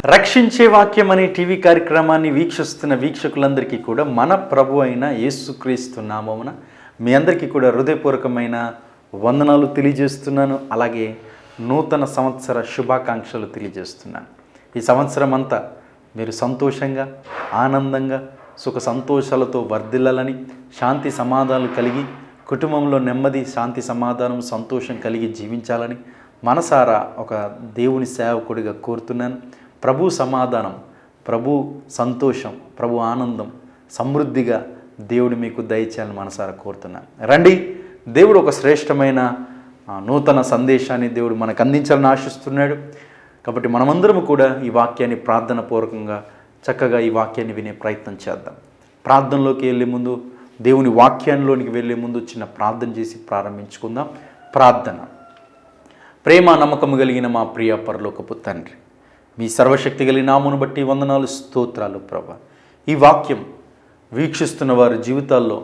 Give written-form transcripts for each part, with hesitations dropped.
రక్షించే వాక్యం అనే టీవీ కార్యక్రమాన్ని వీక్షిస్తున్న వీక్షకులందరికీ కూడా మన ప్రభు అయిన యేసుక్రీస్తు నామమున మీ అందరికీ కూడా హృదయపూర్వకమైన వందనాలు తెలియజేస్తున్నాను. అలాగే నూతన సంవత్సర శుభాకాంక్షలు తెలియజేస్తున్నాను. ఈ సంవత్సరం అంతా మీరు సంతోషంగా, ఆనందంగా, సుఖ సంతోషాలతో వర్ధిల్లాలని, శాంతి సమాధానాలు కలిగి, కుటుంబంలో నెమ్మది, శాంతి సమాధానం, సంతోషం కలిగి జీవించాలని మనసారా ఒక దేవుని సేవకుడిగా కోరుతున్నాను. ప్రభు సమాధానం, ప్రభు సంతోషం, ప్రభు ఆనందం సమృద్ధిగా దేవుడు మీకు దయచేయాలని మనసారా కోరుతున్నాను. రండి, దేవుడు ఒక శ్రేష్టమైన నూతన సందేశాన్ని దేవుడు మనకు అందించాలని ఆశిస్తున్నాడు. కాబట్టి మనమందరం కూడా ఈ వాక్యాన్ని ప్రార్థన పూర్వకంగా చక్కగా ఈ వాక్యాన్ని వినే ప్రయత్నం చేద్దాం. ప్రార్థనలోకి వెళ్ళే ముందు, దేవుని వాక్యాల్లోనికి వెళ్ళే ముందు చిన్న ప్రార్థన చేసి ప్రారంభించుకుందాం. ప్రార్థన. ప్రేమ నమ్మకము కలిగిన మా ప్రియ పరలోకపు తండ్రి, మీ సర్వశక్తి కలిగిన నామమును బట్టి వందనాలు, స్తోత్రాలు ప్రభా. ఈ వాక్యం వీక్షిస్తున్న వారి జీవితాల్లో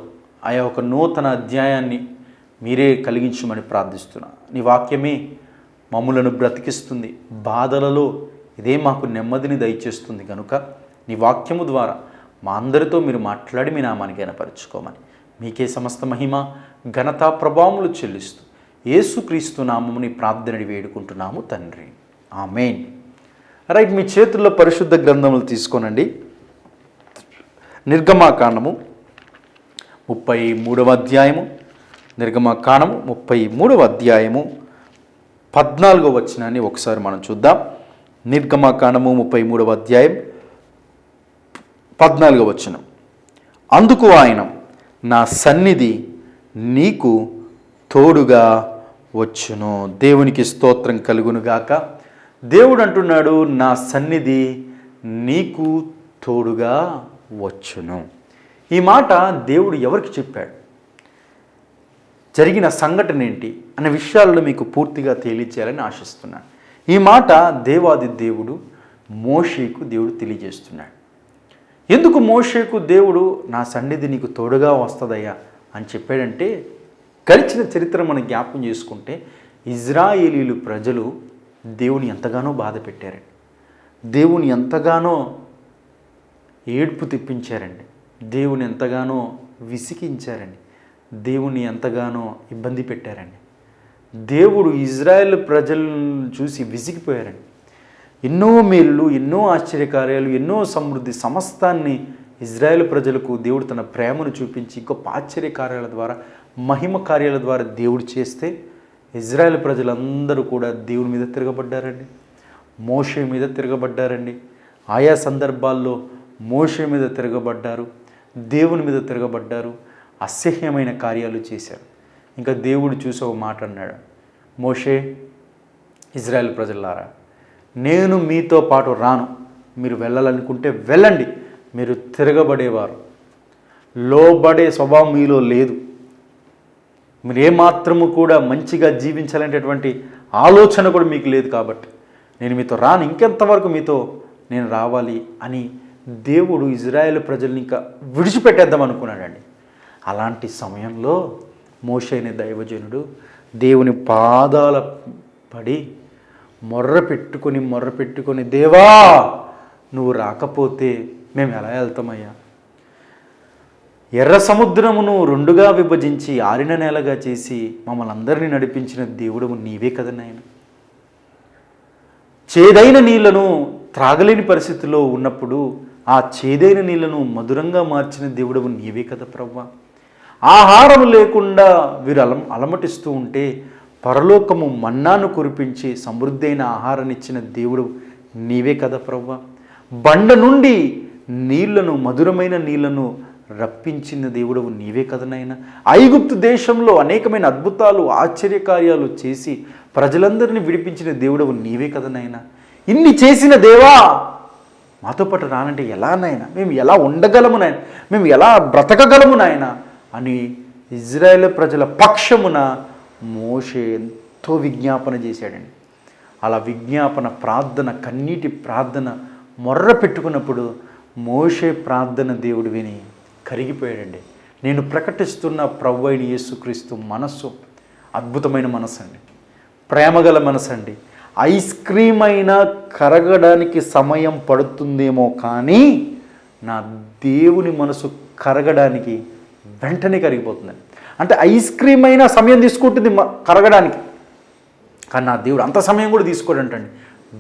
ఆయా ఒక నూతన అధ్యాయాన్ని మీరే కలిగించమని ప్రార్థిస్తున్నా. నీ వాక్యమే మమ్ములను బ్రతికిస్తుంది, బాధలలో ఇదే మాకు నెమ్మదిని దయచేస్తుంది కనుక నీ వాక్యము ద్వారా మా అందరితో మీరు మాట్లాడి మీ నామానికి గణపరచుకోమని మీకే సమస్త మహిమ, ఘనత, ప్రభావములు చెల్లిస్తూ యేసుక్రీస్తు నామముని ప్రార్థనని వేడుకుంటున్నాము తండ్రి, ఆమేన్. రైట్, మీ చేతుల్లో పరిశుద్ధ గ్రంథములు తీసుకోనండి. నిర్గమాకాండము 33వ అధ్యాయము, నిర్గమాకాండము 33వ అధ్యాయము 14వ వచనాన్ని ఒకసారి మనం చూద్దాం. నిర్గమాకాండము 33వ అధ్యాయం 14వ వచనం. అందుకు ఆయన, నా సన్నిధి నీకు తోడుగా వచ్చును. దేవునికి స్తోత్రం కలుగునుగాక. దేవుడు అంటున్నాడు, నా సన్నిధి నీకు తోడుగా వచ్చును. ఈ మాట దేవుడు ఎవరికి చెప్పాడు, జరిగిన సంఘటన ఏంటి అనే విషయాల్లో మీకు పూర్తిగా తెలియచేయాలని ఆశిస్తున్నాను. ఈ మాట దేవాది దేవుడు మోషేకు దేవుడు తెలియజేస్తున్నాడు. ఎందుకు మోషేకు దేవుడు నా సన్నిధి నీకు తోడుగా వస్తుందయ్యా అని చెప్పాడంటే, గడిచిన చరిత్ర మనం జ్ఞాపకం చేసుకుంటే ఇజ్రాయేలీలు ప్రజలు దేవుని ఎంతగానో బాధ పెట్టారండి, దేవుని ఎంతగానో ఏడ్పు తెప్పించారండి, దేవుని ఎంతగానో విసికించారండి, దేవుని ఎంతగానో ఇబ్బంది పెట్టారండి. దేవుడు ఇజ్రాయేల్ ప్రజలను చూసి విసిగిపోయారండి. ఎన్నో మేళ్ళు, ఎన్నో ఆశ్చర్యకార్యాలు, ఎన్నో సమృద్ధి సమస్తాన్ని ఇజ్రాయేల్ ప్రజలకు దేవుడు తన ప్రేమను చూపించి గొప్ప ఆశ్చర్యకార్యాల ద్వారా, మహిమ కార్యాల ద్వారా దేవుడు చేస్తే ఇజ్రాయేల్ ప్రజలందరూ కూడా దేవుని మీద తిరగబడ్డారండి, మోషే మీద తిరగబడ్డారండి. ఆయా సందర్భాల్లో మోషే మీద తిరగబడ్డారు, దేవుని మీద తిరగబడ్డారు, అసహ్యమైన కార్యాలు చేశారు. ఇంకా దేవుడు చూసి ఒక మాట అన్నాడు, మోషే, ఇజ్రాయేల్ ప్రజలారా, నేను మీతో పాటు రాను, మీరు వెళ్ళాలనుకుంటే వెళ్ళండి, మీరు తిరగబడేవారు, లోబడే స్వభావం మీలో లేదు, మీరు ఏమాత్రము కూడా మంచిగా జీవించాలనేటటువంటి ఆలోచన కూడా మీకు లేదు, కాబట్టి నేను మీతో రాను, ఇంకెంతవరకు మీతో నేను రావాలి అని దేవుడు ఇజ్రాయేల్ ప్రజల్ని ఇంకా విడిచిపెట్టేద్దాం అనుకున్నాడండి. అలాంటి సమయంలో మోషే అనే దైవజనుడు దేవుని పాదాల పడి మొర్ర పెట్టుకొని దేవా, నువ్వు రాకపోతే మేము ఎలా వెళ్తామయ్యా? ఎర్ర సముద్రమును రెండుగా విభజించి ఆరిన నేలగా చేసి మమ్మల్ని అందరినీ నడిపించిన దేవుడు నీవే కదా నాయన. చేదైన నీళ్లను త్రాగలేని పరిస్థితిలో ఉన్నప్పుడు ఆ చేదైన నీళ్లను మధురంగా మార్చిన దేవుడు నీవే కదా ప్రభువా. ఆహారం లేకుండా వీరు అలమటిస్తూ ఉంటే పరలోకము మన్నాను కురిపించి సమృద్ధి అయిన ఆహారాన్ని ఇచ్చిన దేవుడు నీవే కదా ప్రభువా. బండ నుండి నీళ్లను, మధురమైన నీళ్లను రప్పించిన దేవుడు నీవే కదనైనా. ఐగుప్తు దేశంలో అనేకమైన అద్భుతాలు, ఆశ్చర్యకార్యాలు చేసి ప్రజలందరినీ విడిపించిన దేవుడు నీవే కదనైనా. ఇన్ని చేసిన దేవా, మాతో పాటు రానంటే ఎలా నాయన? మేము ఎలా ఉండగలము నాయన? మేము ఎలా బ్రతకగలము నాయన అని ఇజ్రాయేల్ ప్రజల పక్షమున మోషే ఎంతో విజ్ఞాపన చేశాడండి. అలా విజ్ఞాపన, ప్రార్థన, కన్నీటి ప్రార్థన మొర్ర పెట్టుకున్నప్పుడు మోషే ప్రార్థన దేవుడు విని కరిగిపోయాడండి. నేను ప్రకటిస్తున్న ప్రభువైన యేసుక్రీస్తు మనస్సు అద్భుతమైన మనసు అండి, ప్రేమగల మనసు అండి, ఐస్ క్రీమ్ అయినా కరగడానికి సమయం పడుతుందేమో కానీ నా దేవుని మనసు కరగడానికి వెంటనే కరిగిపోతుందండి. అంటే ఐస్ క్రీమ్ అయినా సమయం తీసుకుంటుంది కరగడానికి, కానీ నా దేవుడు అంత సమయం కూడా తీసుకోడంటండి,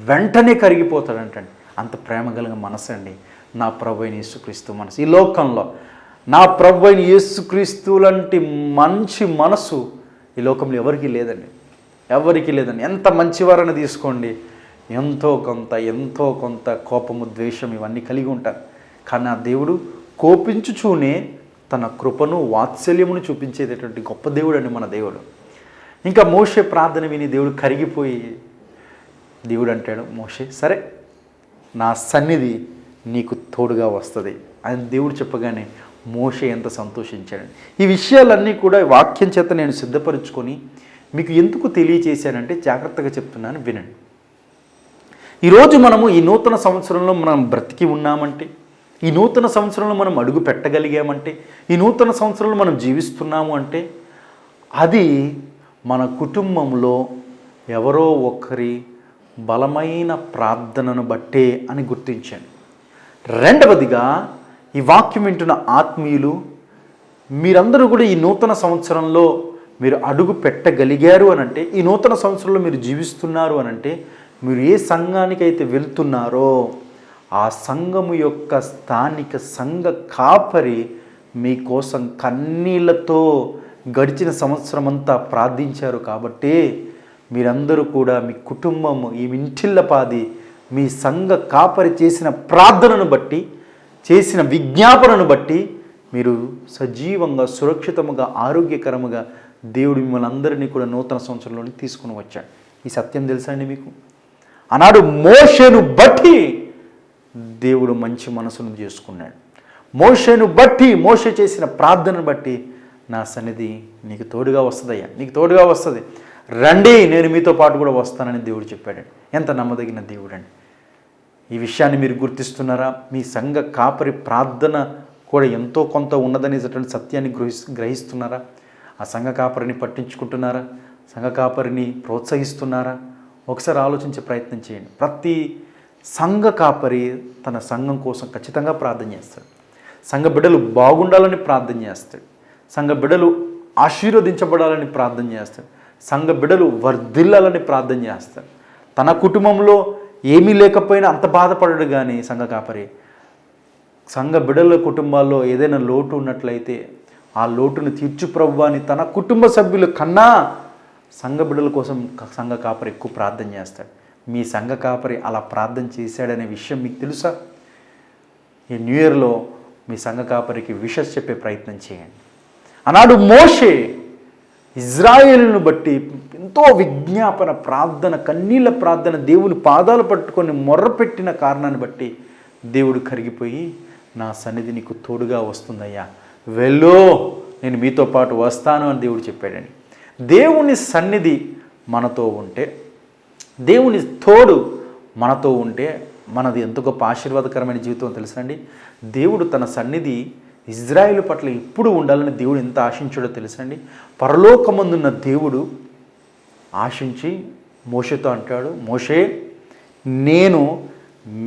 వెంటనే కరిగిపోతాడంటండి. అంత ప్రేమ కలిగిన మనసు అండి నా ప్రభువైన యేసుక్రీస్తు మనసు. ఈ లోకంలో నా ప్రభువైన యేసుక్రీస్తు లాంటి మంచి మనసు ఈ లోకంలో ఎవరికీ లేదండి, ఎవరికీ లేదండి. ఎంత మంచివారని తీసుకోండి, ఎంతో కొంత కోపము, ద్వేషం ఇవన్నీ కలిగి ఉంటారు. కానీ నా దేవుడు కోపించుచూనే తన కృపను, వాత్సల్యమును చూపించేటటువంటి గొప్ప దేవుడు అండి మన దేవుడు. ఇంకా మోషే ప్రార్థన విని దేవుడు కరిగిపోయి దేవుడు అంటాడు, మోషే సరే నా సన్నిధి నీకు తోడుగా వస్తుంది అని దేవుడు చెప్పగానే మోషే ఎంత సంతోషించాడండి. ఈ విషయాలన్నీ కూడా వాక్యం చేత నేను సిద్ధపరచుకొని మీకు ఎందుకు తెలియచేశానంటే జాగ్రత్తగా చెప్తున్నాను, వినండి. ఈరోజు మనము ఈ నూతన సంవత్సరంలో మనం బ్రతికి ఉన్నామంటే, ఈ నూతన సంవత్సరంలో మనం అడుగు పెట్టగలిగామంటే, ఈ నూతన సంవత్సరంలో మనం జీవిస్తున్నాము అంటే అది మన కుటుంబంలో ఎవరో ఒకరి బలమైన ప్రార్థనను బట్టే అని గుర్తించండి. రెండవదిగా ఈ వాక్యం వింటున్న ఆత్మీయులు మీరందరూ కూడా ఈ నూతన సంవత్సరంలో మీరు అడుగు పెట్టగలిగారు అనంటే, ఈ నూతన సంవత్సరంలో మీరు జీవిస్తున్నారు అనంటే, మీరు ఏ సంఘానికైతే వెళ్తున్నారో ఆ సంఘము యొక్క స్థానిక సంఘ కాపరి మీకోసం కన్నీళ్లతో గడిచిన సంవత్సరం అంతా ప్రార్థించారు. కాబట్టి మీరందరూ కూడా మీ కుటుంబము ఈ ఇంటిల్లపాది మీ సంఘ కాపరి చేసిన ప్రార్థనను బట్టి, చేసిన విజ్ఞాపనను బట్టి మీరు సజీవంగా, సురక్షితముగా, ఆరోగ్యకరముగా దేవుడు మిమ్మల్ని అందరినీ కూడా నూతన సంవత్సరంలోని తీసుకుని వచ్చాడు. ఈ సత్యం తెలుసా అండి మీకు? ఆనాడు మోషేను బట్టి దేవుడు మంచి మనసును చేసుకున్నాడు. మోషేను బట్టి, మోషే చేసిన ప్రార్థనను బట్టి నా సన్నిధి నీకు తోడుగా వస్తుందయ్యా, నీకు తోడుగా వస్తుంది, రండి నేను మీతో పాటు కూడా వస్తానని దేవుడు చెప్పాడండి. ఎంత నమ్మదగిన దేవుడు అండి. ఈ విషయాన్ని మీరు గుర్తిస్తున్నారా? మీ సంఘ కాపరి ప్రార్థన కూడా ఎంతో కొంత ఉన్నదనేటటువంటి సత్యాన్ని గ్రహిస్తున్నారా? ఆ సంఘ కాపరిని పట్టించుకుంటున్నారా? సంఘ కాపరిని ప్రోత్సహిస్తున్నారా? ఒకసారి ఆలోచించే ప్రయత్నం చేయండి. ప్రతి సంఘ కాపరి తన సంఘం కోసం ఖచ్చితంగా ప్రార్థన చేస్తాడు. సంఘ బిడ్డలు బాగుండాలని ప్రార్థన చేస్తాడు. సంఘ బిడ్డలు ఆశీర్వదించబడాలని ప్రార్థన చేస్తాడు. సంఘ బిడ్డలు వర్ధిల్లాలని ప్రార్థన చేస్తాడు. తన కుటుంబంలో ఏమీ లేకపోయినా అంత బాధపడడు. కానీ సంఘ కాపరి సంఘ బిడ్డల కుటుంబాల్లో ఏదైనా లోటు ఉన్నట్లయితే ఆ లోటును తీర్చు ప్రభువా అని తన కుటుంబ సభ్యులు కన్నా సంఘ బిడ్డల కోసం సంఘ కాపరి ఎక్కువ ప్రార్థన చేస్తాడు. మీ సంఘ కాపరి అలా ప్రార్థన చేశాడనే విషయం మీకు తెలుసా? ఈ న్యూ ఇయర్లో మీ సంఘ కాపరికి విషస్ చెప్పే ప్రయత్నం చేయండి. ఆనాడు మోషే ఇజ్రాయేలును బట్టి ఎంతో విజ్ఞాపన ప్రార్థన, కన్నీళ్ళ ప్రార్థన, దేవుని పాదాలు పట్టుకొని మొర్రపెట్టిన కారణాన్ని బట్టి దేవుడు కరిగిపోయి నా సన్నిధి నీకు తోడుగా వస్తుందయ్యా, వెళ్ళు నేను మీతో పాటు వస్తాను అని దేవుడు చెప్పాడని. దేవుని సన్నిధి మనతో ఉంటే, దేవుని తోడు మనతో ఉంటే మనది ఎంత గొప్ప ఆశీర్వాదకరమైన జీవితం తెలుసండి. దేవుడు తన సన్నిధి ఇజ్రాయేలు పట్ల ఎప్పుడు ఉండాలని దేవుడు ఎంత ఆశించాడో తెలుసండి. పరలోకమందున్న దేవుడు ఆశించి మోషేతో అంటాడు, మోషే నేను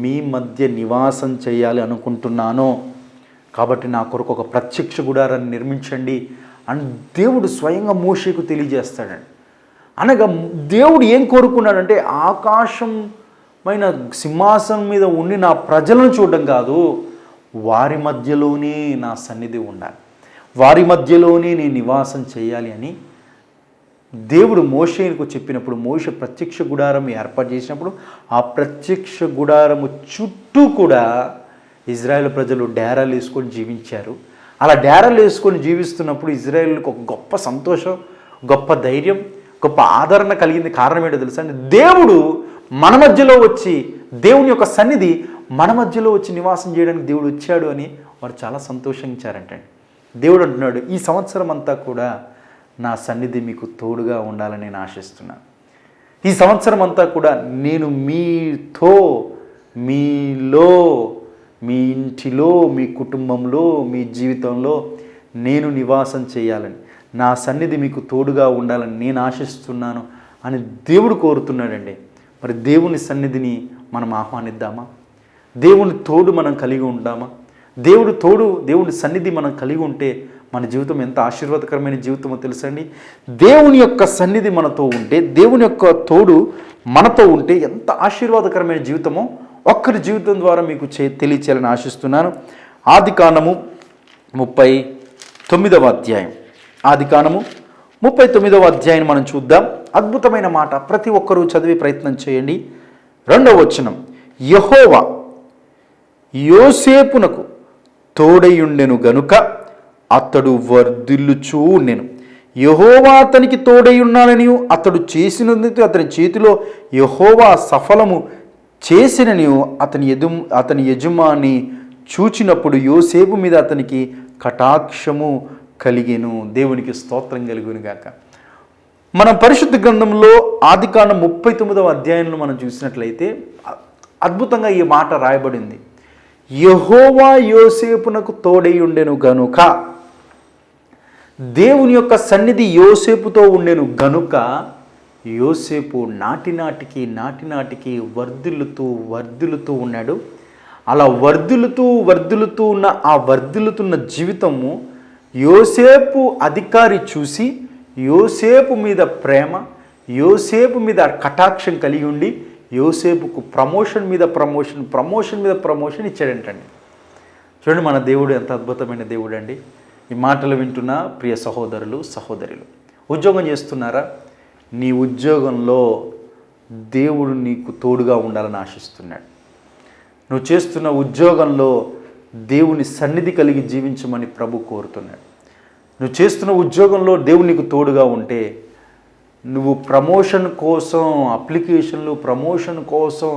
మీ మధ్య నివాసం చేయాలి అనుకుంటున్నాను, కాబట్టి నా కొరకు ఒక ప్రత్యక్ష గుడారాన్ని నిర్మించండి అని దేవుడు స్వయంగా మోషేకు తెలియజేస్తాడండి. అనగా దేవుడు ఏం కోరుకున్నాడంటే ఆకాశమైన సింహాసనం మీద ఉండి నా ప్రజలను చూడడం కాదు, వారి మధ్యలోనే నా సన్నిధి ఉండాలి, వారి మధ్యలోనే నేను నివాసం చేయాలి అని దేవుడు మోషేకు చెప్పినప్పుడు, మోషే ప్రత్యక్ష గుడారం ఏర్పాటు చేసినప్పుడు ఆ ప్రత్యక్ష గుడారము చుట్టూ కూడా ఇజ్రాయెల్ ప్రజలు డేరాలు వేసుకొని జీవించారు. అలా డేరాలు వేసుకొని జీవిస్తున్నప్పుడు ఇజ్రాయేలుకు ఒక గొప్ప సంతోషం, గొప్ప ధైర్యం, గొప్ప ఆదరణ కలిగింది. కారణం ఏంటో తెలుసా అండి? దేవుడు మన మధ్యలో వచ్చి, దేవుని యొక్క సన్నిధి మన మధ్యలో వచ్చి నివాసం చేయడానికి దేవుడు వచ్చాడు అని వారు చాలా సంతోషించారంటండి. దేవుడు అంటున్నాడు, ఈ సంవత్సరం అంతా కూడా నా సన్నిధి మీకు తోడుగా ఉండాలని నేను ఆశిస్తున్నాను. ఈ సంవత్సరం అంతా కూడా నేను మీతో, మీలో, మీ ఇంటిలో, మీ కుటుంబంలో, మీ జీవితంలో నేను నివాసం చేయాలని, నా సన్నిధి మీకు తోడుగా ఉండాలని నేను ఆశిస్తున్నాను అని దేవుడు కోరుతున్నాడండి. మరి దేవుని సన్నిధిని మనం ఆహ్వానిద్దామా? దేవుని తోడు మనం కలిగి ఉందామా? దేవుని సన్నిధి మనం కలిగి ఉంటే మన జీవితం ఎంత ఆశీర్వాదకరమైన జీవితమో తెలుసండి. దేవుని యొక్క సన్నిధి మనతో ఉంటే, దేవుని యొక్క తోడు మనతో ఉంటే ఎంత ఆశీర్వాదకరమైన జీవితమో ఒక్కరి జీవితం ద్వారా మీకు తెలియచేయాలని ఆశిస్తున్నాను. ఆదికాండము 39వ అధ్యాయం. ఆదికాండము 39వ అధ్యాయం మనం చూద్దాం. అద్భుతమైన మాట, ప్రతి ఒక్కరూ చదివే ప్రయత్నం చేయండి. 2వ వచనం, యెహోవా యోసేపునకు తోడయుండెను గనుక అతడు వర్ధిల్లుచూ ఉండెను. యెహోవా అతనికి తోడయున్నానని అతడు చేసినందుకు అతని చేతిలో యెహోవా సఫలము చేసినని అతని యజమాని చూచినప్పుడు యోసేపు మీద అతనికి కటాక్షము కలిగెను. దేవునికి స్తోత్రం కలుగును గాక. మనం పరిశుద్ధ గ్రంథంలో ఆదికాండం 39వ అధ్యాయంలో మనం చూసినట్లయితే అద్భుతంగా ఈ మాట రాయబడింది. యెహోవా యోసేపునకు తోడై ఉండెను గనుక, దేవుని యొక్క సన్నిధి యోసేపుతో ఉండెను గనుక యోసేపు నాటినాటికి వర్ధిల్లుతూ ఉన్నాడు. అలా వర్ధిల్లుతూ ఉన్న ఆ వర్ధిల్లుతున్న జీవితము యోసేపు అధికారి చూసి యోసేపు మీద ప్రేమ, యోసేపు మీద కటాక్షం కలిగి ఉండి యోసేపుకు ప్రమోషన్ మీద ప్రమోషన్ ఇచ్చాడంటండి. చూడండి, మన దేవుడు ఎంత అద్భుతమైన దేవుడు అండి. ఈ మాటలు వింటున్న ప్రియ సహోదరులు సహోదరులు, ఉద్యోగం చేస్తున్నారా? నీ ఉద్యోగంలో దేవుడు నీకు తోడుగా ఉండాలని ఆశిస్తున్నాడు. నువ్వు చేస్తున్న ఉద్యోగంలో దేవుని సన్నిధి కలిగి జీవించమని ప్రభు కోరుతున్నాడు. నువ్వు చేస్తున్న ఉద్యోగంలో దేవుడు నీకు తోడుగా ఉంటే నువ్వు ప్రమోషన్ కోసం అప్లికేషన్లు, ప్రమోషన్ కోసం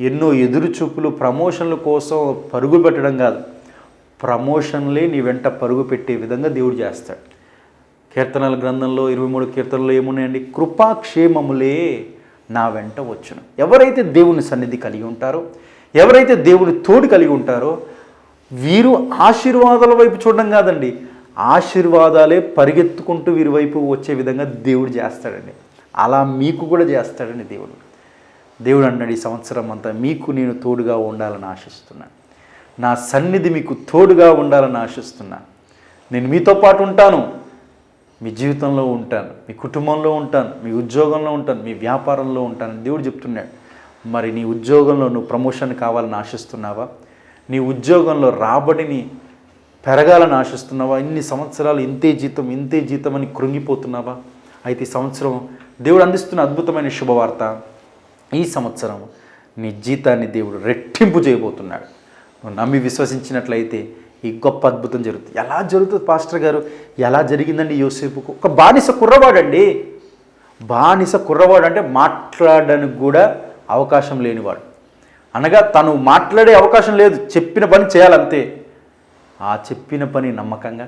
ఎన్నో ఎదురుచూపులు, ప్రమోషన్ల కోసం పరుగు పెట్టడం కాదు, ప్రమోషన్లే నీ వెంట పరుగు పెట్టే విధంగా దేవుడు చేస్తాడు. కీర్తనల గ్రంథంలో 23 కీర్తనలు ఏమున్నాయండి? కృపాక్షేమములే నా వెంట వచ్చును. ఎవరైతే దేవుని సన్నిధి కలిగి ఉంటారో, ఎవరైతే దేవుని తోడు కలిగి ఉంటారో వీరు ఆశీర్వాదాల వైపు చూడడం కాదండి, ఆశీర్వాదాలే పరిగెత్తుకుంటూ వీరి వైపు వచ్చే విధంగా దేవుడు చేస్తాడండి. అలా మీకు కూడా చేస్తాడండి దేవుడు అన్నాడు, ఈ సంవత్సరం అంతా మీకు నేను తోడుగా ఉండాలని ఆశిస్తున్నాను. నా సన్నిధి మీకు తోడుగా ఉండాలని ఆశిస్తున్నాను. నేను మీతో పాటు ఉంటాను, మీ జీవితంలో ఉంటాను, మీ కుటుంబంలో ఉంటాను, మీ ఉద్యోగంలో ఉంటాను, మీ వ్యాపారంలో ఉంటాను దేవుడు చెప్తున్నాడు. మరి నీ ఉద్యోగంలో నువ్వు ప్రమోషన్ కావాలని ఆశిస్తున్నావా? నీ ఉద్యోగంలో రాబడిని పెరగాలని ఆశిస్తున్నావా? ఇన్ని సంవత్సరాలు ఇంతే జీతం అని కృంగిపోతున్నావా? అయితే ఈ సంవత్సరం దేవుడు అందిస్తున్న అద్భుతమైన శుభవార్త, ఈ సంవత్సరం నీ జీతాన్ని దేవుడు రెట్టింపు చేయబోతున్నాడు. నువ్వు నమ్మి విశ్వసించినట్లయితే ఈ గొప్ప అద్భుతం జరుగుతుంది. ఎలా జరుగుతుంది పాస్టర్ గారు? ఎలా జరిగిందండి యోసేపుకు? ఒక బానిస కుర్రవాడు అంటే మాట్లాడడానికి కూడా అవకాశం లేనివాడు, అనగా తను మాట్లాడే అవకాశం లేదు, చెప్పిన పని చేయాలంతే. ఆ చెప్పిన పని నమ్మకంగా,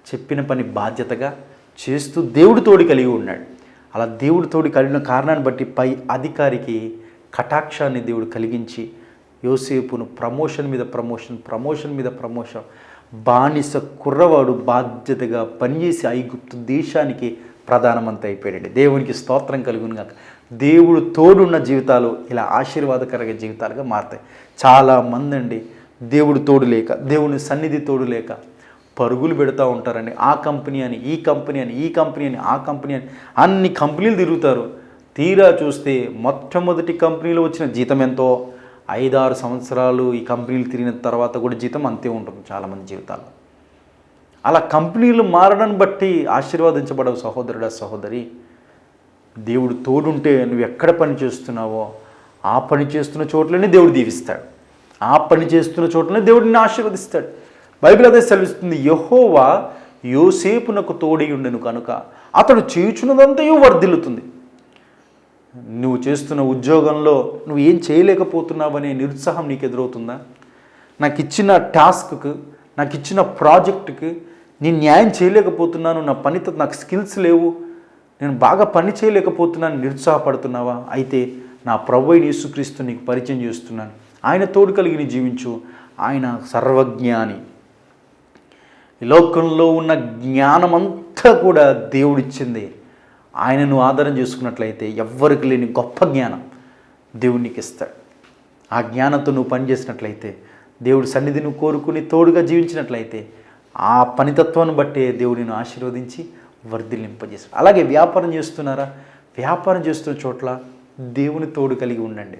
చెప్పిన పని బాధ్యతగా చేస్తూ దేవుడి తోడు కలిగి ఉన్నాడు. అలా దేవుడి తోడు కలిగిన కారణాన్ని బట్టి పై అధికారికి కటాక్షాన్ని దేవుడు కలిగించి యోసేపును ప్రమోషన్ మీద ప్రమోషన్, బానిస కుర్రవాడు బాధ్యతగా పనిచేసి ఐగుప్తు దేశానికి ప్రధానమంత్రి అయిపోయాడండి. దేవునికి స్తోత్రం కలుగును గాక. దేవుడు తోడున్న జీవితాలు ఇలా ఆశీర్వాదకరంగా జీవితాలుగా మారుతాయి. చాలామంది అండి దేవుడు తోడు లేక, దేవుని సన్నిధి తోడు లేక పరుగులు పెడతా ఉంటారండి. ఆ కంపెనీ అని, ఈ కంపెనీ అని, ఆ కంపెనీ అని అన్ని కంపెనీలు తిరుగుతారు. తీరా చూస్తే మొట్టమొదటి కంపెనీలో వచ్చిన జీతం ఎంతో 5-6 సంవత్సరాలు ఈ కంపెనీలు తిరిగిన తర్వాత కూడా జీతం అంతే ఉంటుంది చాలామంది జీవితాల్లో. అలా కంపెనీలు మారడాన్ని బట్టి ఆశీర్వదించబడవు సహోదరుడా సహోదరి. దేవుడు తోడుంటే నువ్వు ఎక్కడ పని చేస్తున్నావో ఆ పని చేస్తున్న చోట్లనే దేవుడు దీవిస్తాడు, ఆ పని చేస్తున్న చోట్లనే దేవుడు నిన్ను ఆశీర్వదిస్తాడు. బైబిల్ అదే సెలవిస్తుంది, యెహోవా యోసేపునకు తోడై ఉండెను కనుక అతడు చేయుచున్నదంతయు వర్ధిల్లుతుంది. నువ్వు చేస్తున్న ఉద్యోగంలో నువ్వు ఏం చేయలేకపోతున్నావనే నిరుత్సాహం నీకు ఎదురవుతుందా? నాకు ఇచ్చిన టాస్క్కి, నాకు ఇచ్చిన ప్రాజెక్టుకి నేను న్యాయం చేయలేకపోతున్నాను, నా పనితో నాకు స్కిల్స్ లేవు, నేను బాగా పని చేయలేకపోతున్నాను నిరుత్సాహపడుతున్నావా? అయితే నా ప్రభువైన యేసుక్రీస్తు నీకు పరిచయం చేస్తున్నాను. ఆయన తోడు కలిగి నీ జీవించు. ఆయన సర్వజ్ఞాని. ఈ లోకంలో ఉన్న జ్ఞానమంతా కూడా దేవుడిచ్చింది. ఆయనను ఆధారం చేసుకున్నట్లయితే ఎవ్వరికి లేని గొప్ప జ్ఞానం దేవుడు నీకు ఇస్తాడు. ఆ జ్ఞానంతో నువ్వు పనిచేసినట్లయితే, దేవుడి సన్నిధి నువ్వు కోరుకుని తోడుగా జీవించినట్లయితే, ఆ పనితత్వాన్ని బట్టే దేవుడు నిన్ను ఆశీర్వదించి వర్ధిల్లింపజేస్తాడు. అలాగే వ్యాపారం చేస్తున్నారా? వ్యాపారం చేస్తున్న చోట్ల దేవుని తోడు కలిగి ఉండండి.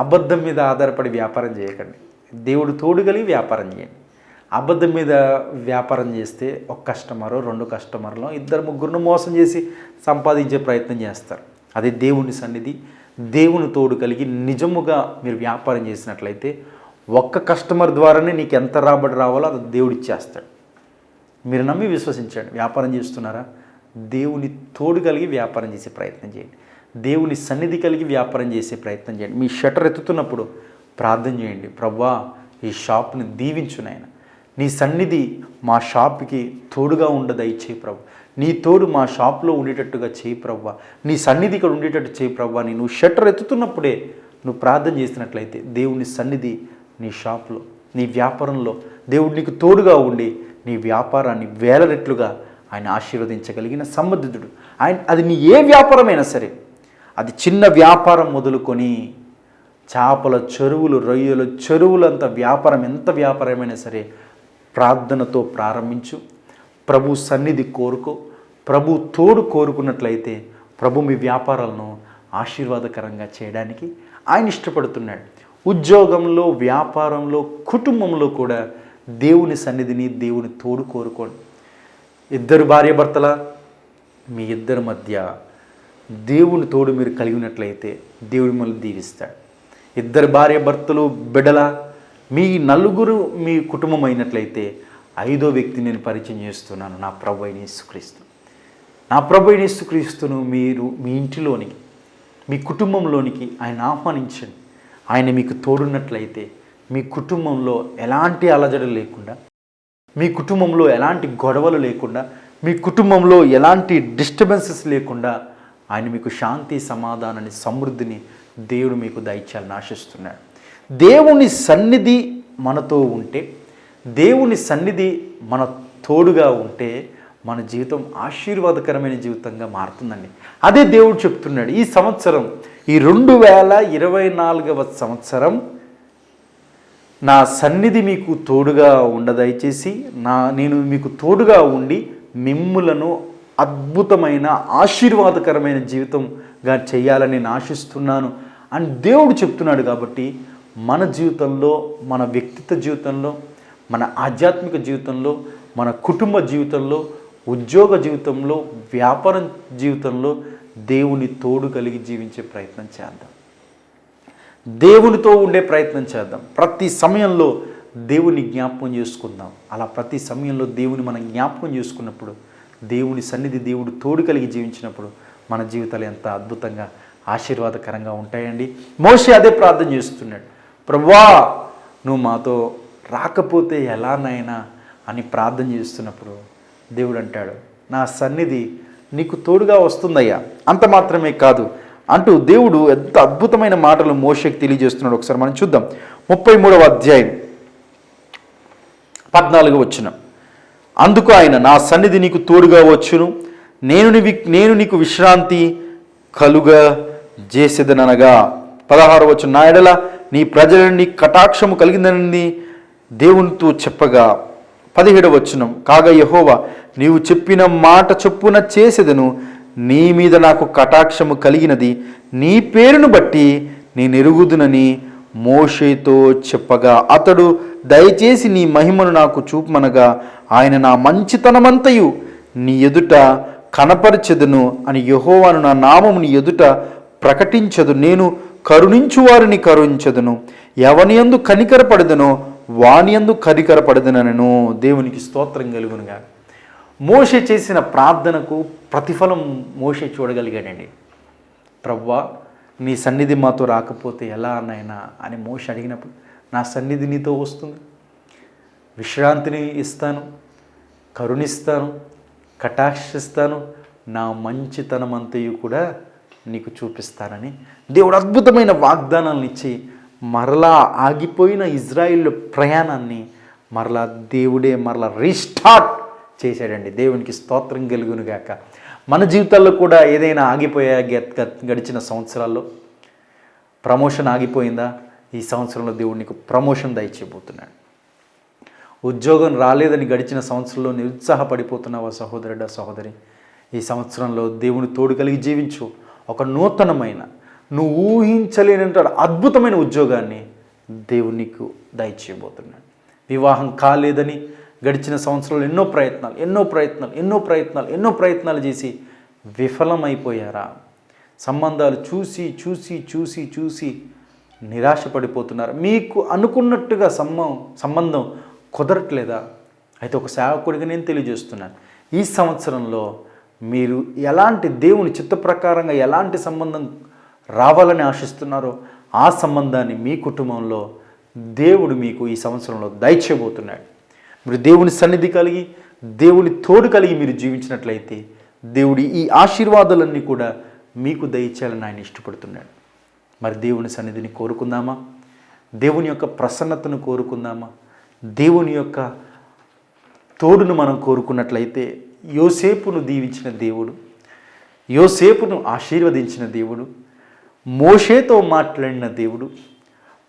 అబద్ధం మీద ఆధారపడి వ్యాపారం చేయకండి. దేవుడు తోడు కలిగి వ్యాపారం చేయండి. అబద్ధం మీద వ్యాపారం చేస్తే ఒక కస్టమరు, 2 కస్టమర్లు, 2-3 మోసం చేసి సంపాదించే ప్రయత్నం చేస్తారు. అదే దేవుని సన్నిధి, దేవుని తోడు కలిగి నిజముగా మీరు వ్యాపారం చేసినట్లయితే ఒక్క కస్టమర్ ద్వారానే నీకు ఎంత రాబడి రావాలో అది దేవుడు ఇచ్చేస్తాడు. మీరు నమ్మి విశ్వసించండి. వ్యాపారం చేస్తున్నారా? దేవుని తోడు కలిగి వ్యాపారం చేసే ప్రయత్నం చేయండి. దేవుని సన్నిధి కలిగి వ్యాపారం చేసే ప్రయత్నం చేయండి. మీ షట్టర్ ఎత్తుతున్నప్పుడు ప్రార్థన చేయండి. ప్రభువా, ఈ షాప్ని దీవించు నాయన. నీ సన్నిధి మా షాప్కి తోడుగా దయచేయి ప్రభు. నీ తోడు మా షాప్లో ఉండేటట్టుగా చేయి ప్రభువా. నీ సన్నిధి ఇక్కడ ఉండేటట్టు చేయి ప్రభువా. నువ్వు షట్టర్ ఎత్తుతున్నప్పుడే నువ్వు ప్రార్థన చేసినట్లయితే దేవుని సన్నిధి నీ షాప్లో, నీ వ్యాపారంలో దేవుడు నీకు తోడుగా ఉండి నీ వ్యాపారాన్ని వేల రెట్లుగా ఆయన ఆశీర్వదించగలిగిన సమర్థుడు ఆయన. అది నీ ఏ వ్యాపారమైనా సరే, అది చిన్న వ్యాపారం మొదలుకొని చేపల చెరువులు, రొయ్యల చెరువులంత వ్యాపారం, ఎంత వ్యాపారమైనా సరే ప్రార్థనతో ప్రారంభించు. ప్రభు సన్నిధి కోరుకో. ప్రభు తోడు కోరుకున్నట్లయితే ప్రభు మీ వ్యాపారాలను ఆశీర్వాదకరంగా చేయడానికి ఆయన ఇష్టపడుతున్నాడు. ఉద్యోగంలో, వ్యాపారంలో, కుటుంబంలో కూడా దేవుని సన్నిధిని, దేవుని తోడు కోరుకోండి. 2 భార్యాభర్తల మీ ఇద్దరి మధ్య దేవుని తోడు మీరు కలిగినట్లయితే దేవుడు మిమ్మల్ని దీవిస్తాడు. 2 భార్యాభర్తలు, బిడ్డల మీ 4 మీ కుటుంబం అయినట్లయితే 5వ వ్యక్తి నేను పరిచయం చేస్తున్నాను, నా ప్రభు అయిన యేసుక్రీస్తు. నా ప్రభు అయిన యేసుక్రీస్తును మీరు మీ ఇంటిలోనికి, మీ కుటుంబంలోనికి ఆయన ఆహ్వానించండి. ఆయన మీకు తోడున్నట్లయితే మీ కుటుంబంలో ఎలాంటి అలజడి లేకుండా, మీ కుటుంబంలో ఎలాంటి గొడవలు లేకుండా, మీ కుటుంబంలో ఎలాంటి డిస్టర్బెన్సెస్ లేకుండా ఆయన మీకు శాంతి, సమాధానాన్ని, సమృద్ధిని దేవుడు మీకు దయచేయాలని ఆశిస్తున్నాడు. దేవుని సన్నిధి మనతో ఉంటే, దేవుని సన్నిధి మన తోడుగా ఉంటే మన జీవితం ఆశీర్వాదకరమైన జీవితంగా మారుతుందండి. అదే దేవుడు చెప్తున్నాడు. ఈ సంవత్సరం, ఈ 2024వ సంవత్సరం నా సన్నిధి మీకు తోడుగా దయచేసి నేను మీకు తోడుగా ఉండి మిమ్ములను అద్భుతమైన ఆశీర్వాదకరమైన జీవితంగా చేయాలని నేను ఆశిస్తున్నాను అని దేవుడు చెప్తున్నాడు. కాబట్టి మన జీవితంలో, మన వ్యక్తిత్వ జీవితంలో, మన ఆధ్యాత్మిక జీవితంలో, మన కుటుంబ జీవితంలో, ఉద్యోగ జీవితంలో, వ్యాపారం జీవితంలో దేవుని తోడు కలిగి జీవించే ప్రయత్నం చేద్దాం. దేవునితో ఉండే ప్రయత్నం చేద్దాం. ప్రతి సమయంలో దేవుని జ్ఞాపకం చేసుకుందాం. అలా ప్రతి సమయంలో దేవుని మనం జ్ఞాపకం చేసుకున్నప్పుడు, దేవుని సన్నిధి, దేవుడు తోడు కలిగి జీవించినప్పుడు మన జీవితాలు ఎంత అద్భుతంగా ఆశీర్వాదకరంగా ఉంటాయండి. మోషే అదే ప్రార్థన చేస్తున్నాడు. ప్రభువా, నువ్వు మాతో రాకపోతే ఎలానైనా అని ప్రార్థన చేస్తున్నప్పుడు దేవుడు అంటాడు, నా సన్నిధి నీకు తోడుగా వస్తుందయ్యా. అంత మాత్రమే కాదు అంటూ దేవుడు ఎంత అద్భుతమైన మాటలు మోషేకి తెలియజేస్తున్నాడు. ఒకసారి మనం చూద్దాం. 33వ అధ్యాయం 14వ వచనం. అందుకు ఆయన, నా సన్నిధి నీకు తోడుగా వచ్చును, నేను నీకు విశ్రాంతి కలుగా చేసేదనగా. 16వ వచనం. నా ఎడల నీ ప్రజలను నీ కటాక్షము కలిగిందని దేవునితో చెప్పగా. 17వ వచనం. కాగా యెహోవా, నీవు చెప్పిన మాట చొప్పున చేసేదను, నీ మీద నాకు కటాక్షము కలిగినది, నీ పేరును బట్టి నేను ఎరుగుదునని మోషేతో చెప్పగా. అతడు, దయచేసి నీ మహిమను నాకు చూపమనగా ఆయన, నా మంచితనమంతయు నీ ఎదుట కనపరచెదను అని యెహోవాను నా నామము నీ ఎదుట ప్రకటించదు. నేను కరుణించు వారిని కరుణించదును, ఎవని యందు కనికరపడదనో వాని యందు కనికరపడదనను. దేవునికి స్తోత్రం కలుగునుగా. మోషే చేసిన ప్రార్థనకు ప్రతిఫలం మోషే చూడగలిగాడండి. ప్రభువా, నీ సన్నిధి మాతో రాకపోతే ఎలా అన్నైనా అని మోషే అడిగినప్పుడు, నా సన్నిధి నీతో వస్తుంది, విశ్రాంతిని ఇస్తాను, కరుణిస్తాను, కటాక్షిస్తాను, నా మంచితనమంతయు కూడా నీకు చూపిస్తానని దేవుడు అద్భుతమైన వాగ్దానాలను ఇచ్చి మరలా ఆగిపోయిన ఇజ్రాయిల్ ప్రయాణాన్ని దేవుడే రీస్టార్ట్ చేశాడండి. దేవునికి స్తోత్రం కలుగునుగాక. మన జీవితాల్లో కూడా ఏదైనా ఆగిపోయా గడిచిన సంవత్సరాల్లో ప్రమోషన్ ఆగిపోయిందా? ఈ సంవత్సరంలో దేవుడు నీకు ప్రమోషన్ దయచేయబోతున్నాడు. ఉద్యోగం రాలేదని గడిచిన సంవత్సరంలో నిరుత్సాహపడిపోతున్నావా సహోదరుడా, సహోదరి? ఈ సంవత్సరంలో దేవుని తోడు కలిగి జీవించు. ఒక నూతనమైన, నువ్వు ఊహించలేనంత అద్భుతమైన ఉద్యోగాన్ని దేవుడు నీకు దయచేయబోతున్నాడు. వివాహం కాలేదని గడిచిన సంవత్సరంలో ఎన్నో ప్రయత్నాలు చేసి విఫలమైపోయారా? సంబంధాలు చూసి చూసి చూసి చూసి నిరాశపడిపోతున్నారు. మీకు అనుకున్నట్టుగా సంబంధం కుదరట్లేదా? అయితే ఒక సేవకుడిగా నేను తెలియజేస్తున్నాను, ఈ సంవత్సరంలో మీరు ఎలాంటి దేవుని చిత్త ప్రకారంగా ఎలాంటి సంబంధం రావాలని ఆశిస్తున్నారో ఆ సంబంధాన్ని మీ కుటుంబంలో దేవుడు మీకు ఈ సంవత్సరంలో దయచేయబోతున్నాడు. మీరు దేవుని సన్నిధి కలిగి, దేవుని తోడు కలిగి మీరు జీవించినట్లయితే దేవుడి ఈ ఆశీర్వాదాలన్నీ కూడా మీకు దయచేయాలని ఆయన ఇష్టపడుతున్నాడు. మరి దేవుని సన్నిధిని కోరుకుందామా? దేవుని యొక్క ప్రసన్నతను కోరుకుందామా? దేవుని యొక్క తోడును మనం కోరుకున్నట్లయితే యోసేపును దీవించిన దేవుడు, యోసేపును ఆశీర్వదించిన దేవుడు, మోషేతో మాట్లాడిన దేవుడు,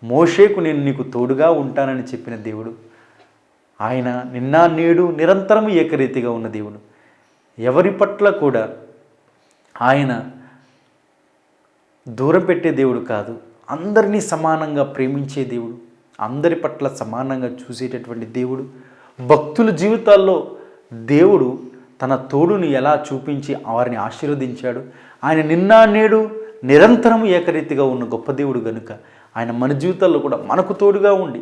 మోషేకు నేను నీకు తోడుగా ఉంటానని చెప్పిన దేవుడు, ఆయన నిన్న నేడు నిరంతరము ఏకరీతిగా ఉన్న దేవుడు. ఎవరి పట్ల కూడా ఆయన దూరం పెట్టే దేవుడు కాదు, అందరినీ సమానంగా ప్రేమించే దేవుడు, అందరి పట్ల సమానంగా చూసేటటువంటి దేవుడు. భక్తుల జీవితాల్లో దేవుడు తన తోడుని ఎలా చూపించి వారిని ఆశీర్వదించాడు. ఆయన నిన్న నేడు నిరంతరం ఏకరీతిగా ఉన్న గొప్ప దేవుడు కనుక ఆయన మన జీవితాల్లో కూడా మనకు తోడుగా ఉండి,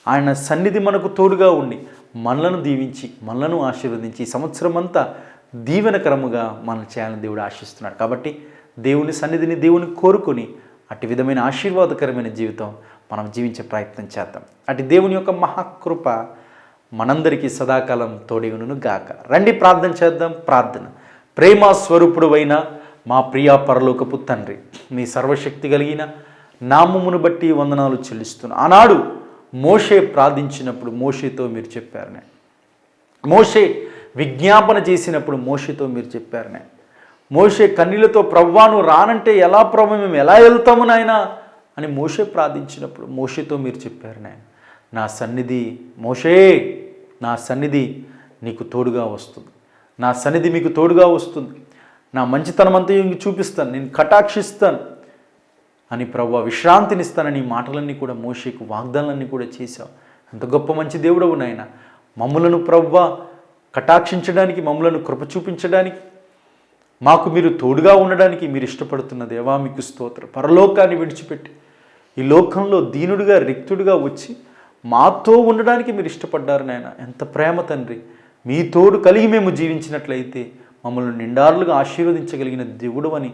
ఆయన సన్నిధి మనకు తోడుగా ఉండి మనలను దీవించి మనలను ఆశీర్వదించి ఈ సంవత్సరం అంతా దీవెనకరముగా మనం చేయాలని దేవుడు ఆశిస్తున్నాడు. కాబట్టి దేవుని సన్నిధిని దేవుని కోరుకొని అటు విధమైన ఆశీర్వాదకరమైన జీవితం మనం జీవించే ప్రయత్నం చేద్దాం. అటు దేవుని యొక్క మహాకృప మనందరికీ సదాకాలం తోడేయును గాక. రండి ప్రార్థన చేద్దాం. ప్రార్థన. ప్రేమ స్వరూపుడు అయిన మా ప్రియా పరలోకపు తండ్రి, మీ సర్వశక్తి కలిగిన నామమును బట్టి వందనాలు చెల్లిస్తున్నాను. ఆనాడు మోషే ప్రార్థించినప్పుడు మోషేతో మీరు చెప్పారు, మోషే విజ్ఞాపన చేసినప్పుడు మోషేతో మీరు చెప్పారు, మోషే కన్నీళ్లతో ప్రవ్వాను రానంటే ఎలా ప్రభు మేము ఎలా వెళ్తాము నాయనా అని మోషే ప్రార్థించినప్పుడు మోషేతో మీరు చెప్పారు, నా సన్నిధి మోషే, నా సన్నిధి నీకు తోడుగా వస్తుంది, నా సన్నిధి మీకు తోడుగా వస్తుంది, నా మంచితనం అంతా ఇంక చూపిస్తాను, నేను కటాక్షిస్తాను అని ప్రభువా విశ్రాంతినిస్తానని మాటలన్నీ కూడా మోషేకు వాగ్దానాలన్నీ కూడా చేశావు. అంత గొప్ప మంచి దేవుడవు నాయన. మమ్ములను ప్రభువా కటాక్షించడానికి, మమ్ములను కృప చూపించడానికి, మాకు మీరు తోడుగా ఉండడానికి మీరు ఇష్టపడుతున్న దేవా మీకు స్తోత్రం. పరలోకాన్ని విడిచిపెట్టి ఈ లోకంలో దీనుడిగా రిక్తుడిగా వచ్చి మాతో ఉండడానికి మీరు ఇష్టపడ్డారు నాయన. ఎంత ప్రేమ తండ్రి. మీ తోడు కలిగి మేము జీవించినట్లయితే మమ్మల్ని నిండారులుగా ఆశీర్వదించగలిగిన దేవుడు అని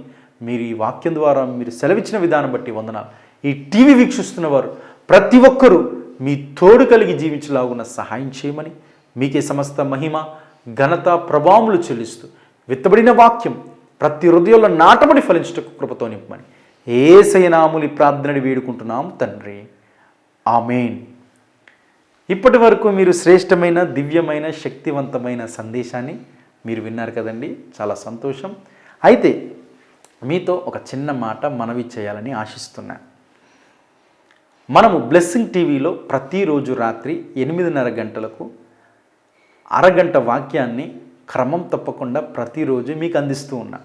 మీరు ఈ వాక్యం ద్వారా మీరు సెలవిచ్చిన విధానం బట్టి వందనాలు. ఈ టీవీ వీక్షిస్తున్న వారు ప్రతి ఒక్కరూ మీ తోడు కలిగి జీవించలాగున్న సహాయం చేయమని మీకే సమస్త మహిమ ఘనత ప్రభావములు చెల్లిస్తూ విత్తబడిన వాక్యం ప్రతి హృదయంలో నాటబడి ఫలించటకు కృపతో నింపమని యేసయ్య నామములో ప్రార్థనని వేడుకుంటున్నాం తండ్రి. ఆమేన్. ఇప్పటి వరకు మీరు శ్రేష్టమైన, దివ్యమైన, శక్తివంతమైన సందేశాన్ని మీరు విన్నారు కదండి. చాలా సంతోషం. అయితే మీతో ఒక చిన్న మాట మనవి చేయాలని ఆశిస్తున్నాను. మనము బ్లెస్సింగ్ టీవీలో ప్రతిరోజు రాత్రి 8:30 గంటలకు అరగంట వాక్యాన్ని క్రమం తప్పకుండా ప్రతిరోజు మీకు అందిస్తూ ఉన్నా.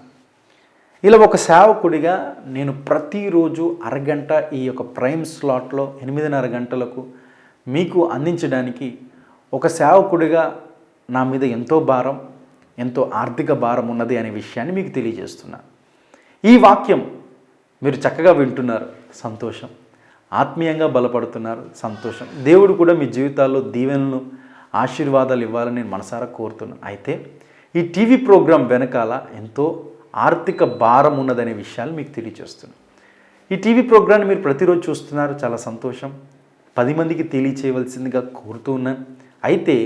ఇలా ఒక సేవకుడిగా నేను ప్రతిరోజు అరగంట ఈ యొక్క ప్రైమ్ స్లాట్లో 8:30 గంటలకు మీకు అందించడానికి ఒక సేవకుడిగా నా మీద ఎంతో భారం, ఎంతో ఆర్థిక భారం ఉన్నది అనే విషయాన్ని మీకు తెలియజేస్తున్నాను. ఈ వాక్యం మీరు చక్కగా వింటున్నారు, సంతోషం. ఆత్మీయంగా బలపడుతున్నారు, సంతోషం. దేవుడు కూడా మీ జీవితాల్లో దీవెనలు, ఆశీర్వాదాలు ఇవ్వాలని నేను మనసారా కోరుతున్నాను. అయితే ఈ టీవీ ప్రోగ్రాం వెనకాల ఎంతో ఆర్థిక భారం ఉన్నదనే విషయాలు మీకు తెలియజేస్తున్నాను. ఈ టీవీ ప్రోగ్రాన్ని మీరు ప్రతిరోజు చూస్తున్నారు, చాలా సంతోషం. 10 మందికి తెలియచేయవలసిందిగా కోరుతూ ఉన్నాను. అయితే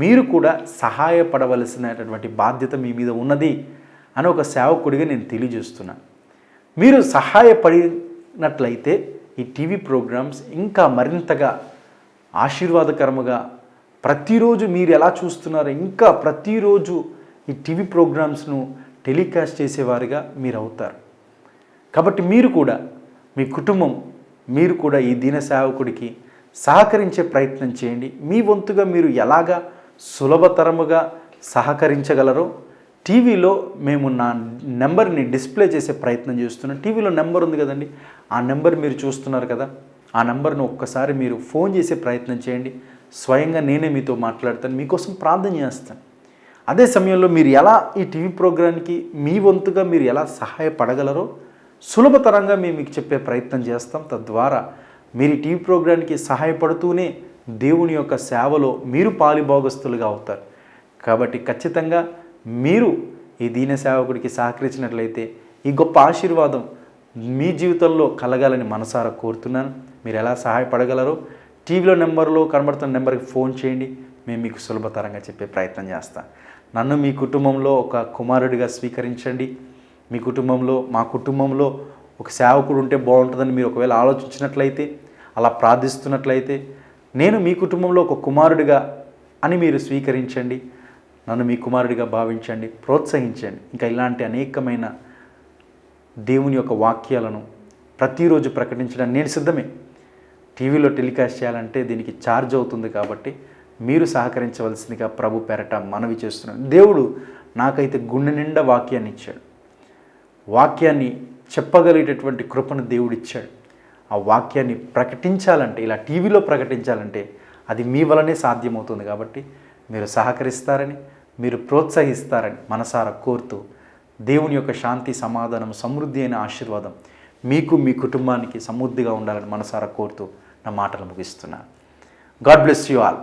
మీరు కూడా సహాయపడవలసినటువంటి బాధ్యత మీ మీద ఉన్నది అని ఒక సేవకుడిగా నేను తెలియజేస్తున్నాను. మీరు సహాయపడినట్లయితే ఈ టీవీ ప్రోగ్రామ్స్ ఇంకా మరింతగా ఆశీర్వాదకరముగా ప్రతిరోజు మీరు ఎలా చూస్తున్నారో ఇంకా ప్రతిరోజు ఈ టీవీ ప్రోగ్రామ్స్ను టెలికాస్ట్ చేసేవారుగా మీరు అవుతారు. కాబట్టి మీరు కూడా మీ కుటుంబం మీరు కూడా ఈ దీన సేవకుడికి సహకరించే ప్రయత్నం చేయండి. మీ వంతుగా మీరు ఎలాగా సులభతరముగా సహకరించగలరో టీవీలో మేము నా నెంబర్ని డిస్ప్లే చేసే ప్రయత్నం చేస్తున్నాం. టీవీలో నెంబర్ ఉంది కదండి, ఆ నెంబర్ మీరు చూస్తున్నారు కదా, ఆ నెంబర్ను ఒక్కసారి మీరు ఫోన్ చేసే ప్రయత్నం చేయండి. స్వయంగా నేనే మీతో మాట్లాడతాను, మీకోసం ప్రార్థన చేస్తాను. అదే సమయంలో మీరు ఎలా ఈ టీవీ ప్రోగ్రాంకి మీ వంతుగా మీరు ఎలా సహాయపడగలరో సులభతరంగా మేము మీకు చెప్పే ప్రయత్నం చేస్తాం. తద్వారా మీరు ఈ టీవీ ప్రోగ్రాంకి సహాయపడుతూనే దేవుని యొక్క సేవలో మీరు పాలిభాగస్తులుగా అవుతారు. కాబట్టి ఖచ్చితంగా మీరు ఈ దీన సేవకుడికి సహకరించినట్లయితే ఈ గొప్ప ఆశీర్వాదం మీ జీవితంలో కలగాలని మనసారా కోరుతున్నాను. మీరు ఎలా సహాయపడగలరో టీవీలో నెంబర్లో కనబడుతున్న నెంబర్కి ఫోన్ చేయండి, మేము మీకు సులభతరంగా చెప్పే ప్రయత్నం చేస్తాం. నన్ను మీ కుటుంబంలో ఒక కుమారుడిగా స్వీకరించండి. మీ కుటుంబంలో మా కుటుంబంలో ఒక సేవకుడు ఉంటే బాగుంటుందని మీరు ఒకవేళ ఆలోచించినట్లయితే, అలా ప్రార్థిస్తున్నట్లయితే నేను మీ కుటుంబంలో ఒక కుమారుడిగా అని మీరు స్వీకరించండి. నన్ను మీ కుమారుడిగా భావించండి, ప్రోత్సహించండి. ఇంకా ఇలాంటి అనేకమైన దేవుని యొక్క వాక్యాలను ప్రతిరోజు ప్రకటించడానికి నేను సిద్ధమే. టీవీలో టెలికాస్ట్ చేయాలంటే దీనికి ఛార్జ్ అవుతుంది కాబట్టి మీరు సహకరించవలసిందిగా ప్రభు పేరట మనవి చేస్తున్నాను. దేవుడు నాకైతే గుండె నిండా వాక్యాన్ని ఇచ్చాడు. వాక్యాన్ని చెప్పగలిగేటటువంటి కృపను దేవుడు ఇచ్చాడు. ఆ వాక్యాన్ని ప్రకటించాలంటే, ఇలా టీవీలో ప్రకటించాలంటే అది మీ వలనే సాధ్యమవుతుంది. కాబట్టి మీరు సహకరిస్తారని, మీరు ప్రోత్సహిస్తారని మనసారా కోరుతూ దేవుని యొక్క శాంతి, సమాధానం, సమృద్ధి అయిన ఆశీర్వాదం మీకు మీ కుటుంబానికి సమృద్ధిగా ఉండాలని మనసారా కోరుతూ నా మాటలు ముగిస్తున్నాను. God bless you all.